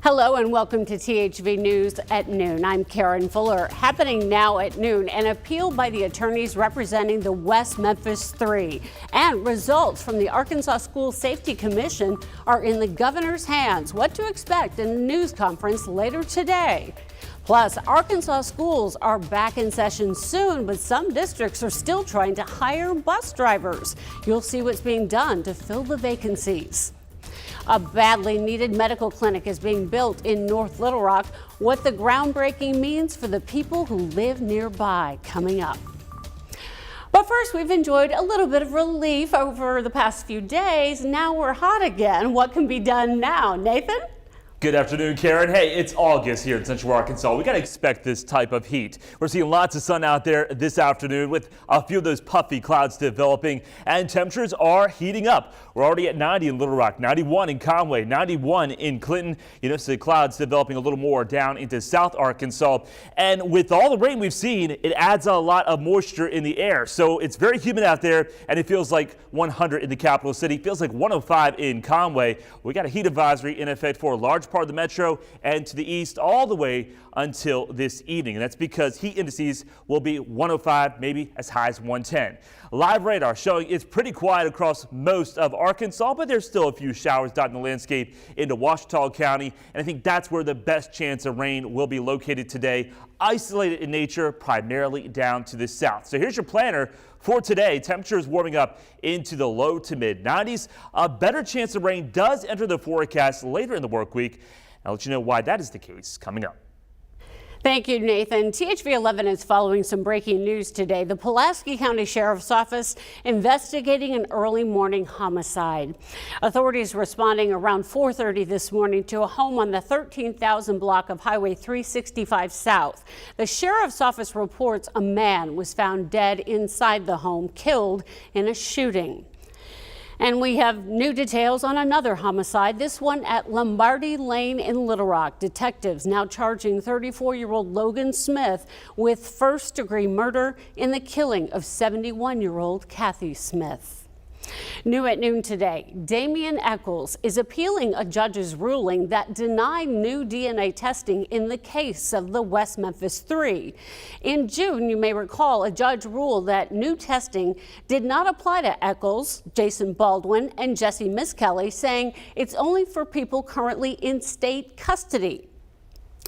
Hello and welcome to THV News at noon. I'm Karen Fuller. Happening now at noon, an appeal by the attorneys representing the West Memphis Three. And results from the Arkansas School Safety Commission are in the governor's hands. What to expect in a news conference later today. Plus, Arkansas schools are back in session soon, but some districts are still trying to hire bus drivers. You'll see what's being done to fill the vacancies. A badly needed medical clinic is being built in North Little Rock. What the groundbreaking means for the people who live nearby, coming up. But first, we've enjoyed a little bit of relief over the past few days. Now we're hot again. What can be done now? Nathan? Good afternoon, Karen. Hey, it's August here in Central Arkansas. We got to expect this type of heat. We're seeing lots of sun out there this afternoon with a few of those puffy clouds developing, and temperatures are heating up. We're already at 90 in Little Rock, 91 in Conway, 91 in Clinton. You know, so the clouds developing a little more down into South Arkansas. And with all the rain we've seen, it adds a lot of moisture in the air. So it's very humid out there, and it feels like 100 in the capital city. It feels like 105 in Conway. We got a heat advisory in effect for a large part of the metro and to the east all the way until this evening. And that's because heat indices will be 105, maybe as high as 110. Live radar showing it's pretty quiet across most of Arkansas, but there's still a few showers dotting the landscape into Ouachita County. And I think that's where the best chance of rain will be located today, isolated in nature, primarily down to the south. So here's your planner for today. Temperatures warming up into the low to mid 90s. A better chance of rain does enter the forecast later in the work week. I'll let you know why that is the case coming up. Thank you, Nathan. THV 11 is following some breaking news today. The Pulaski County Sheriff's Office investigating an early morning homicide. Authorities responding around 4:30 this morning to a home on the 13,000 block of Highway 365 South. The Sheriff's Office reports a man was found dead inside the home, killed in a shooting. And we have new details on another homicide, this one at Lombardi Lane in Little Rock. Detectives now charging 34-year-old Logan Smith with first-degree murder in the killing of 71-year-old Kathy Smith. New at noon today, Damian Eccles is appealing a judge's ruling that denied new DNA testing in the case of the West Memphis Three. In June, you may recall, a judge ruled that new testing did not apply to Eccles, Jason Baldwin, and Jesse Miskelly, saying it's only for people currently in state custody.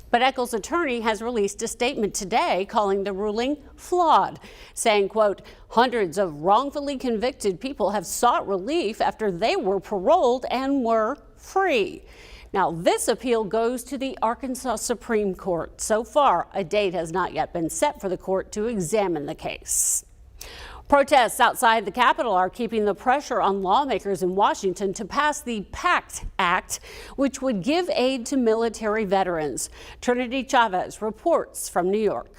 But Eccles' attorney has released a statement today calling the ruling flawed, saying, quote, hundreds of wrongfully convicted people have sought relief after they were paroled and were free. Now, this appeal goes to the Arkansas Supreme Court. So far, a date has not yet been set for the court to examine the case. Protests outside the Capitol are keeping the pressure on lawmakers in Washington to pass the PACT Act, which would give aid to military veterans. Trinity Chavez reports from New York.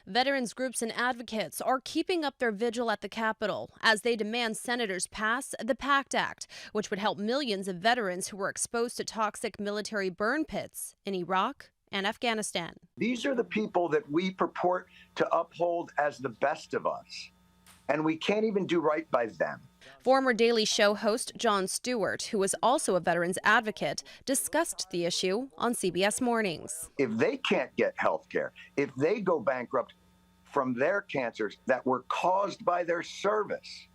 Veterans groups and advocates are keeping up their vigil at the Capitol as they demand senators pass the PACT Act, which would help millions of veterans who were exposed to toxic military burn pits in Iraq and Afghanistan. These are the people that we purport to uphold as the best of us, and we can't even do right by them. Former Daily Show host Jon Stewart, who is also a veterans advocate, discussed the issue on CBS Mornings. If they can't get health care, if they go bankrupt from their cancers that were caused by their service,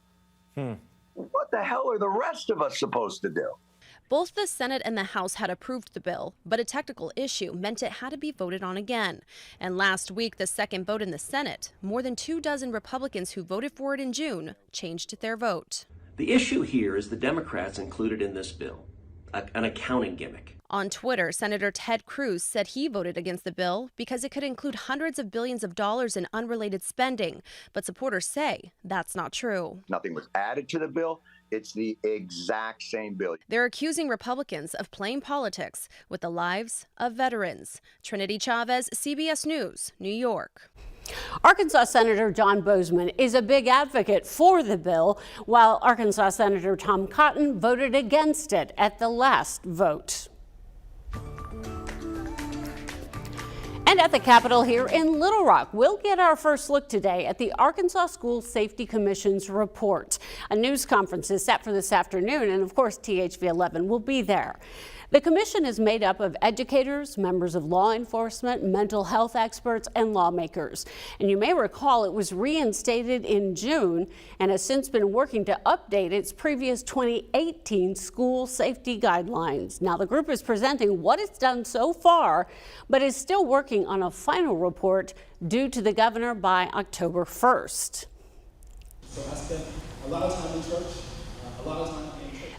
what the hell are the rest of us supposed to do? Both the Senate and the House had approved the bill, but a technical issue meant it had to be voted on again. And last week, the second vote in the Senate, more than 24 Republicans who voted for it in June changed their vote. The issue here is the Democrats included in this bill an accounting gimmick. On Twitter, Senator Ted Cruz said he voted against the bill because it could include hundreds of billions of dollars in unrelated spending. But supporters say that's not true. Nothing was added to the bill. It's the exact same bill. They're accusing Republicans of playing politics with the lives of veterans. Trinity Chavez, CBS News, New York. Arkansas Senator John Boozman is a big advocate for the bill, while Arkansas Senator Tom Cotton voted against it at the last vote. And at the Capitol here in Little Rock, we'll get our first look today at the Arkansas School Safety Commission's report. A news conference is set for this afternoon, and of course THV 11 will be there. The commission is made up of educators, members of law enforcement, mental health experts, and lawmakers. And you may recall it was reinstated in June and has since been working to update its previous 2018 school safety guidelines. Now the group is presenting what it's done so far, but is still working on a final report due to the governor by October 1st. So I spent a lot of time in church, a lot of time in church.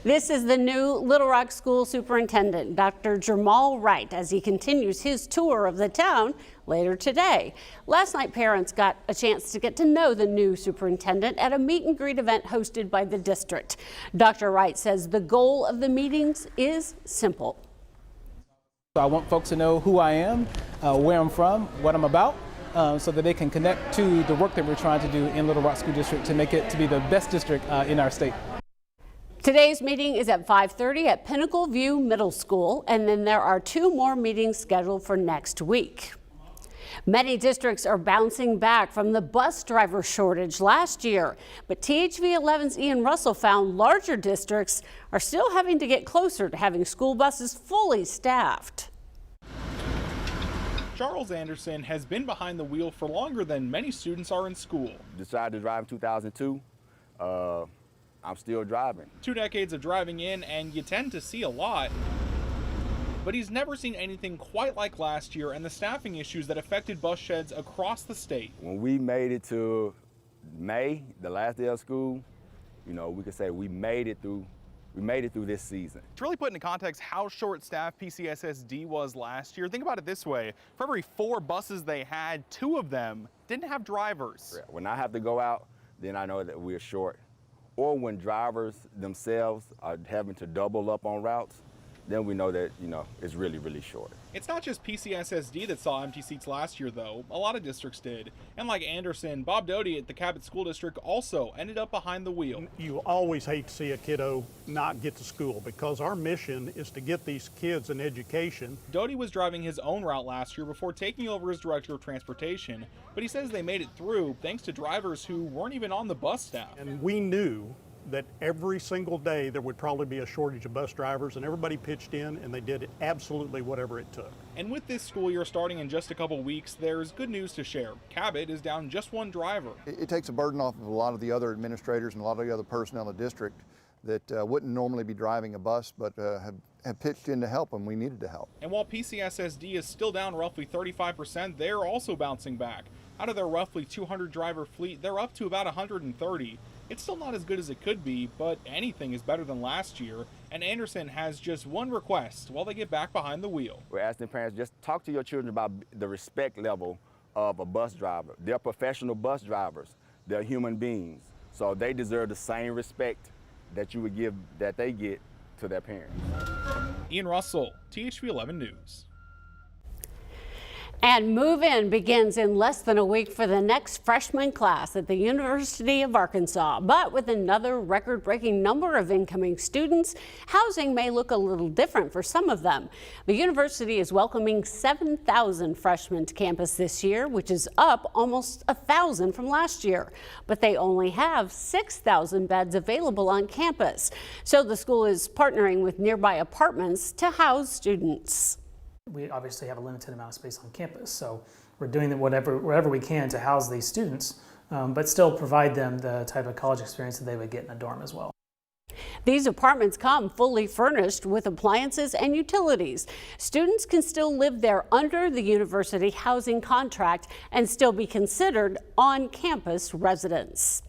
This is the new Little Rock School Superintendent, Dr. Jamal Wright, as he continues his tour of the town later today. Last night, parents got a chance to get to know the new superintendent at a meet and greet event hosted by the district. Dr. Wright says the goal of the meetings is simple. I want folks to know who I am, where I'm from, what I'm about, so that they can connect to the work that we're trying to do in Little Rock School District to make it to be the best district in our state. Today's meeting is at 5:30 at Pinnacle View Middle School, and then there are 2 more meetings scheduled for next week. Many districts are bouncing back from the bus driver shortage last year, but THV 11's Ian Russell found larger districts are still having to get closer to having school buses fully staffed. Charles Anderson has been behind the wheel for longer than many students are in school. Decided to drive in 2002. I'm still driving. 2 decades of driving in, and you tend to see a lot. But he's never seen anything quite like last year and the staffing issues that affected bus sheds across the state. When we made it to May, the last day of school, you know, we could say we made it through this season. To really put into context how short-staffed PCSSD was last year, think about it this way. For every 4 buses they had, 2 of them didn't have drivers. When I have to go out, then I know that we're short. Or when drivers themselves are having to double up on routes, then we know that, you know, it's really, really short. It's not just PCSSD that saw empty seats last year, though. A lot of districts did. And like Anderson, Bob Doty at the Cabot School District also ended up behind the wheel. You always hate to see a kiddo not get to school because our mission is to get these kids an education. Doty was driving his own route last year before taking over as director of transportation, but he says they made it through thanks to drivers who weren't even on the bus staff. And we knew that every single day there would probably be a shortage of bus drivers, and everybody pitched in and they did absolutely whatever it took. And with this school year starting in just a couple weeks, there's good news to share. Cabot is down just 1 driver. It takes a burden off of a lot of the other administrators and a lot of the other personnel in the district that wouldn't normally be driving a bus, but have pitched in to help them. We needed to help. And while PCSSD is still down roughly 35%, they're also bouncing back. Out of their roughly 200 driver fleet, they're up to about 130. It's still not as good as it could be, but anything is better than last year. And Anderson has just one request while they get back behind the wheel. We're asking parents, just talk to your children about the respect level of a bus driver. They're professional bus drivers. They're human beings. So they deserve the same respect that you would give, that they get to their parents. Ian Russell, THV 11 News. And move-in begins in less than a week for the next freshman class at the University of Arkansas. But with another record-breaking number of incoming students, housing may look a little different for some of them. The university is welcoming 7,000 freshmen to campus this year, which is up almost 1,000 from last year. But they only have 6,000 beds available on campus. So the school is partnering with nearby apartments to house students. We obviously have a limited amount of space on campus, so we're doing whatever we can to house these students, but still provide them the type of college experience that they would get in a dorm as well. These apartments come fully furnished with appliances and utilities. Students can still live there under the university housing contract and still be considered on-campus residents.